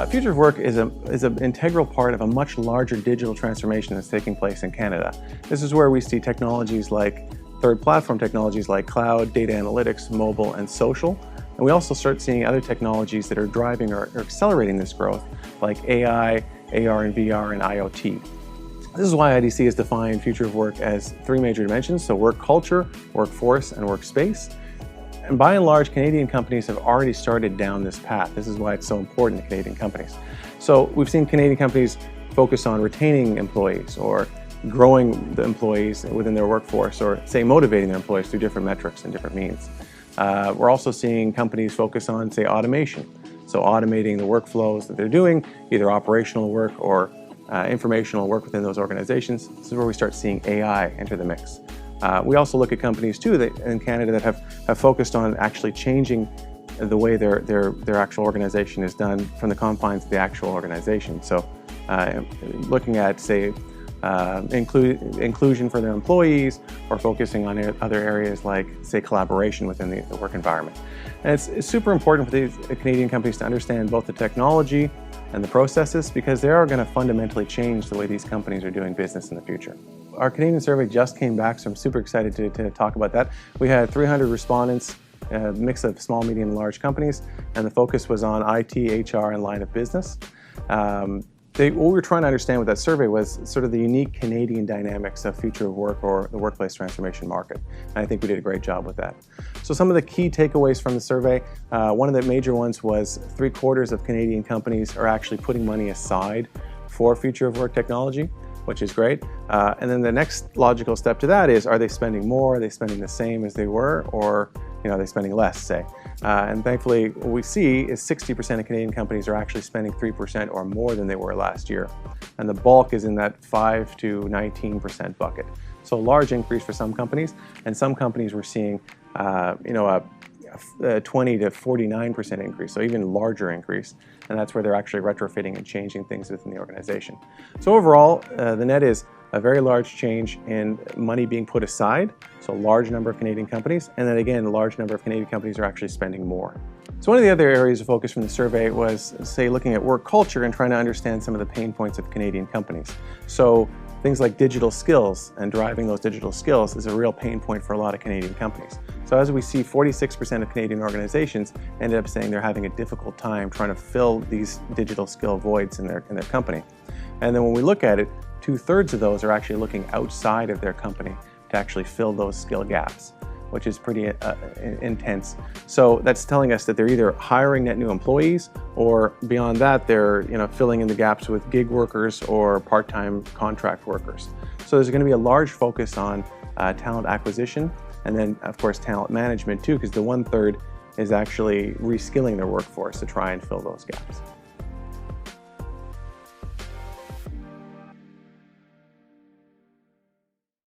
Future of work is an integral part of a much larger digital transformation that's taking place in Canada. This is where we see technologies like third platform technologies like cloud, data analytics, mobile, and social. And we also start seeing other technologies that are driving or accelerating this growth, like AI, AR and VR, and IoT. This is why IDC has defined future of work as three major dimensions, so work culture, workforce, and workspace. And by and large, Canadian companies have already started down this path. This is why it's so important to Canadian companies. So we've seen Canadian companies focus on retaining employees or growing the employees within their workforce, or say motivating their employees through different metrics and different means. We're also seeing companies focus on, say, automation. So automating the workflows that they're doing, either operational work or informational work within those organizations. This is where we start seeing AI enter the mix. We also look at companies too in Canada that have focused on actually changing the way their actual organization is done from the confines of the actual organization. So looking at, say, inclusion for their employees, or focusing on other areas like, say, collaboration within the work environment. And it's super important for these Canadian companies to understand both the technology and the processes, because they are going to fundamentally change the way these companies are doing business in the future. Our Canadian survey just came back, so I'm super excited to talk about that. We had 300 respondents, a mix of small, medium, and large companies, and the focus was on IT, HR, and line of business. What we were trying to understand with that survey was sort of the unique Canadian dynamics of future of work, or the workplace transformation market. And I think we did a great job with that. So some of the key takeaways from the survey, one of the major ones was 3/4 of Canadian companies are actually putting money aside for future of work technology, which is great. And then the next logical step to that is, are they spending more? Are they spending the same as they were? Or are they spending less, say? And thankfully, what we see is 60% of Canadian companies are actually spending 3% or more than they were last year. And the bulk is in that 5 to 19% bucket. So a large increase for some companies, and some companies we're seeing a 20 to 49% increase, so even larger increase, and that's where they're actually retrofitting and changing things within the organization. So overall, the net is a very large change in money being put aside, so a large number of Canadian companies, and then again, a large number of Canadian companies are actually spending more. So one of the other areas of focus from the survey was, say, looking at work culture and trying to understand some of the pain points of Canadian companies. So things like digital skills and driving those digital skills is a real pain point for a lot of Canadian companies. So as we see, 46% of Canadian organizations ended up saying they're having a difficult time trying to fill these digital skill voids in their company. And then when we look at it, 2/3 of those are actually looking outside of their company to actually fill those skill gaps, which is pretty intense. So that's telling us that they're either hiring net new employees, or beyond that, they're filling in the gaps with gig workers or part-time contract workers. So there's going to be a large focus on talent acquisition, and then of course talent management too, because the 1/3 is actually reskilling their workforce to try and fill those gaps.